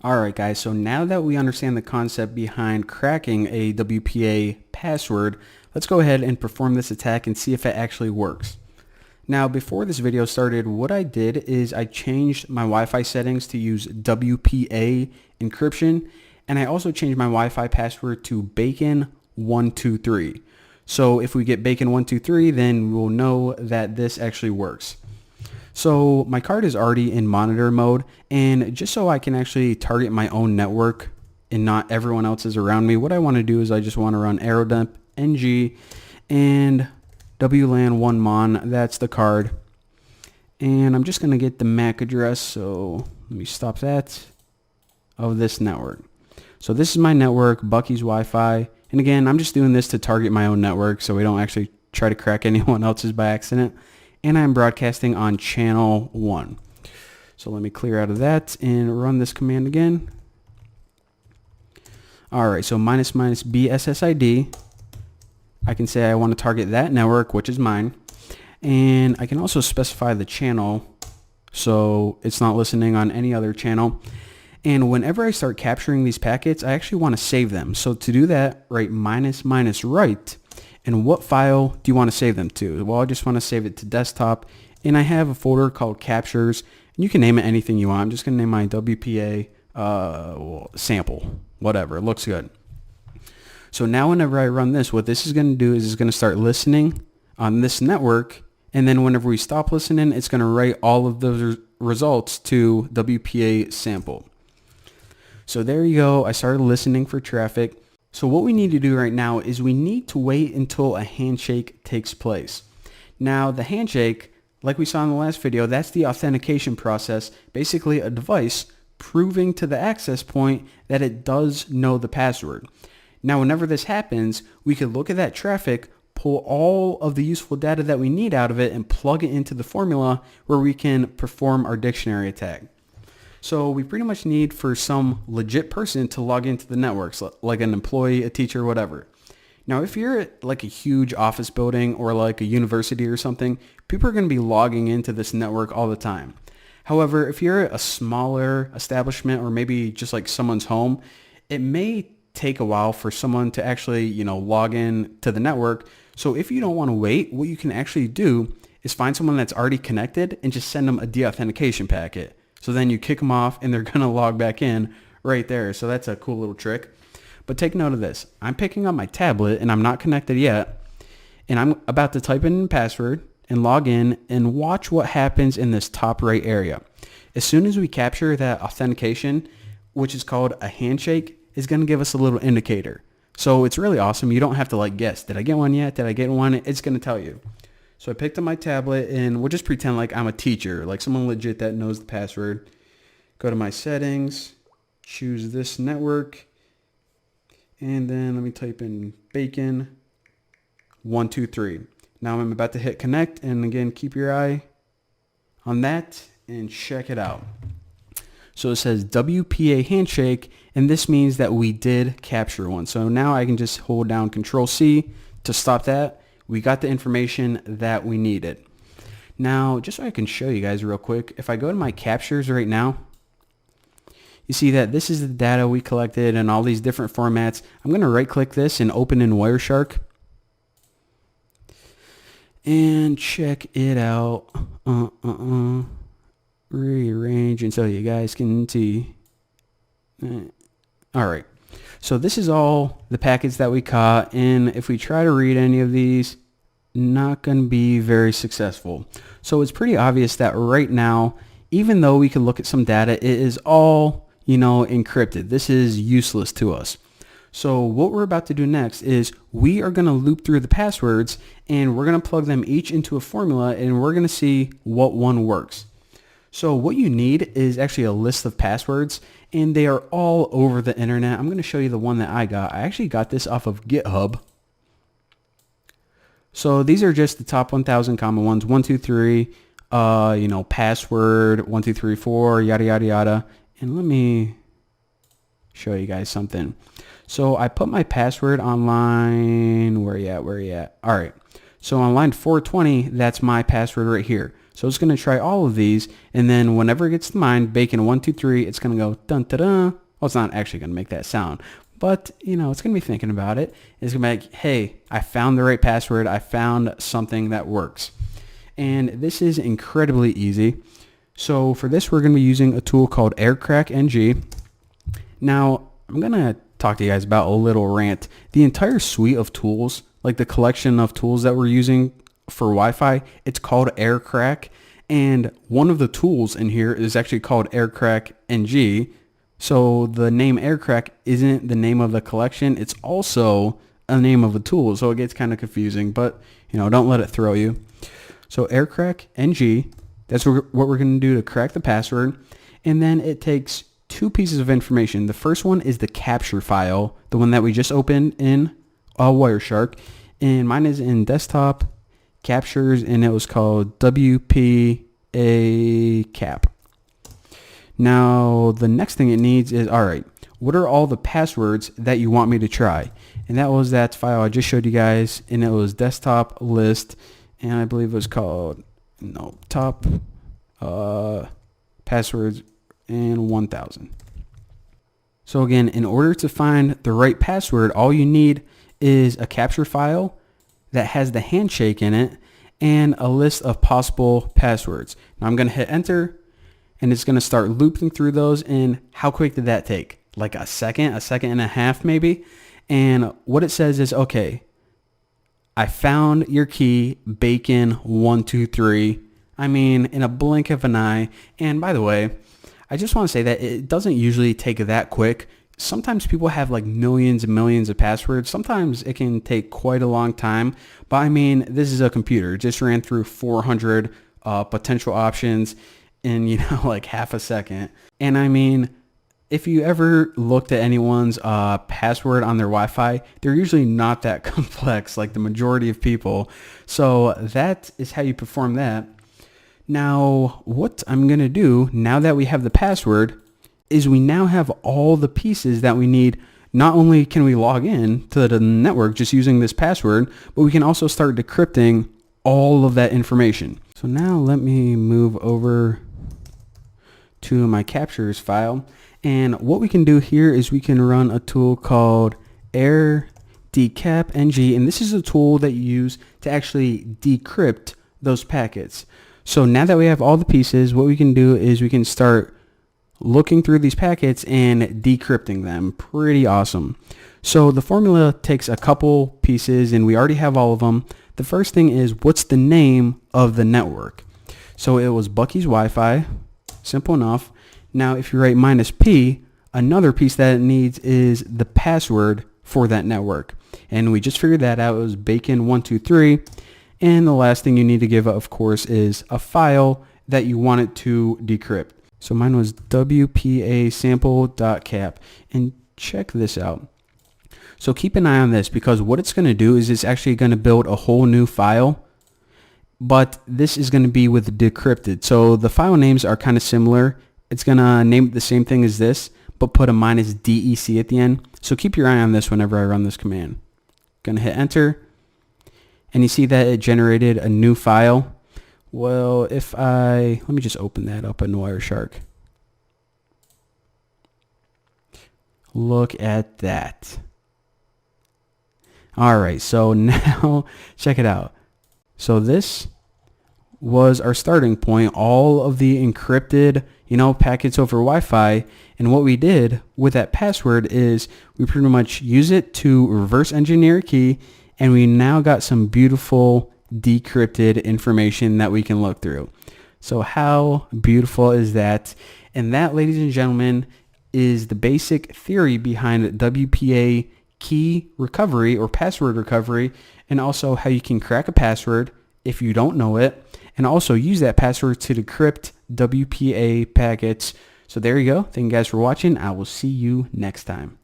Alright guys, so now that we understand the concept behind cracking a WPA password, let's go ahead and perform this attack and see if it actually works. Now before this video started, what I did is I changed my Wi-Fi settings to use WPA encryption, and I also changed my Wi-Fi password to bacon123. So if we get bacon123, then we'll know that this actually works. So my card is already in monitor mode, and just so I can actually target my own network and not everyone else's around me, what I want to do is I just want to run aerodump ng and WLAN 1mon, that's the card. And I'm just going to get the MAC address, so let me stop that, of this network. So this is my network, Bucky's Wi-Fi, and again, I'm just doing this to target my own network so we don't actually try to crack anyone else's by accident. And I'm broadcasting on channel 1. So let me clear out of that and run this command again. Alright, so --BSSID. I can say I want to target that network, which is mine. And I can also specify the channel so it's not listening on any other channel. And whenever I start capturing these packets, I actually want to save them. So to do that, write --right. And what file do you want to save them to? Well, I just want to save it to desktop, and I have a folder called captures, and you can name it anything you want. I'm just going to name my WPA sample, whatever, it looks good. So now whenever I run this, what this is going to do is it's going to start listening on this network, and then whenever we stop listening, it's going to write all of those results to WPA sample. So there you go, I started listening for traffic. So what we need to do right now is we need to wait until a handshake takes place. Now the handshake, like we saw in the last video, that's the authentication process, basically a device proving to the access point that it does know the password. Now whenever this happens, we could look at that traffic, pull all of the useful data that we need out of it and plug it into the formula where we can perform our dictionary attack. So we pretty much need for some legit person to log into the networks, like an employee, a teacher, whatever. Now, if you're at like a huge office building or like a university or something, people are going to be logging into this network all the time. However, if you're at a smaller establishment or maybe just like someone's home, it may take a while for someone to actually, log in to the network. So if you don't want to wait, what you can actually do is find someone that's already connected and just send them a deauthentication packet. So then you kick them off and they're going to log back in right there. So that's a cool little trick. But take note of this. I'm picking up my tablet and I'm not connected yet. And I'm about to type in password and log in and watch what happens in this top right area. As soon as we capture that authentication, which is called a handshake, is going to give us a little indicator. So it's really awesome. You don't have to guess. Did I get one yet? Did I get one? It's going to tell you. So I picked up my tablet and we'll just pretend like I'm a teacher, like someone legit that knows the password. Go to my settings, choose this network, and then let me type in bacon123. Now I'm about to hit connect, and again, keep your eye on that and check it out. So it says WPA handshake, and this means that we did capture one. So now I can just hold down Control-C to stop that. We got the information that we needed. Now, just so I can show you guys real quick, if I go to my captures right now, you see that this is the data we collected in all these different formats. I'm going to right click this and open in Wireshark and check it out. Rearrange and so you guys can see. All right. So this is all the packets that we caught, and if we try to read any of these, not going to be very successful. So it's pretty obvious that right now, even though we can look at some data, it is all, encrypted. This is useless to us. So what we're about to do next is we are going to loop through the passwords, and we're going to plug them each into a formula, and we're going to see what one works. So what you need is actually a list of passwords, and they are all over the internet. I'm going to show you the one that I got. I actually got this off of GitHub. So these are just the top 1,000 common ones. 1, 2, 3, password, 1, 2, 3, 4, yada, yada, yada. And let me show you guys something. So I put my password on line, where you at? All right. So on line 420, that's my password right here. So it's going to try all of these, and then whenever it gets to mine, bacon 1 2 3, it's going to go dun da da. Well, it's not actually going to make that sound, but you know, it's going to be thinking about it. It's going to be like, hey, I found the right password. I found something that works. And this is incredibly easy. So for this, we're going to be using a tool called AirCrackNG. Now, I'm going to talk to you guys about a little rant. The entire suite of tools, like the collection of tools that we're using for Wi-Fi, it's called AirCrack. And one of the tools in here is actually called AirCrackNG. So the name AirCrack isn't the name of the collection. It's also a name of a tool. So it gets kind of confusing, but you know, don't let it throw you. So AirCrackNG, that's what we're going to do to crack the password. And then it takes two pieces of information. The first one is the capture file, the one that we just opened in Wireshark. And mine is in desktop captures, and it was called WPA cap. Now, the next thing it needs is, all right, what are all the passwords that you want me to try? And that was that file I just showed you guys, and it was desktop list, and I believe it was called, no, top passwords and 1000. So again, in order to find the right password, all you need is a capture file that has the handshake in it and a list of possible passwords. Now I'm going to hit enter, and it's going to start looping through those. And how quick did that take? Like a second and a half maybe. And what it says is, okay, I found your key, bacon 1 2 3. I mean, in a blink of an eye. And by the way, I just want to say that it doesn't usually take that quick. Sometimes people have like millions and millions of passwords. Sometimes it can take quite a long time. But I mean, this is a computer. It just ran through 400 potential options in, you know, like half a second. And I mean, if you ever looked at anyone's password on their Wi-Fi, they're usually not that complex like the majority of people. So that is how you perform that. Now, what I'm going to do now that we have the password is we now have all the pieces that we need. Not only can we log in to the network just using this password, but we can also start decrypting all of that information. So now let me move over to my captures file. And what we can do here is we can run a tool called AirDecapNG. And this is a tool that you use to actually decrypt those packets. So now that we have all the pieces, what we can do is we can start looking through these packets and decrypting them. Pretty awesome. So the formula takes a couple pieces, and we already have all of them. The first thing is, what's the name of the network? So it was Bucky's Wi-Fi. Simple enough. Now if you write -P, another piece that it needs is the password for that network. And we just figured that out. It was bacon 1 2 3. And the last thing you need to give, of course, is a file that you want it to decrypt. So mine was WPA sample.cap. And check this out. So keep an eye on this, because what it's going to do is it's actually going to build a whole new file. But this is going to be with decrypted. So the file names are kind of similar. It's going to name the same thing as this, but put a -DEC at the end. So keep your eye on this whenever I run this command. Going to hit enter. And you see that it generated a new file. Well, let me just open that up in Wireshark. Look at that. All right, so now check it out. So this was our starting point, all of the encrypted, packets over Wi-Fi. And what we did with that password is we pretty much use it to reverse engineer a key, and we now got some beautiful decrypted information that we can look through. So how beautiful is that? And that, ladies and gentlemen, is the basic theory behind WPA key recovery or password recovery, and also how you can crack a password if you don't know it, and also use that password to decrypt WPA packets. So there you go. Thank you guys for watching. I will see you next time.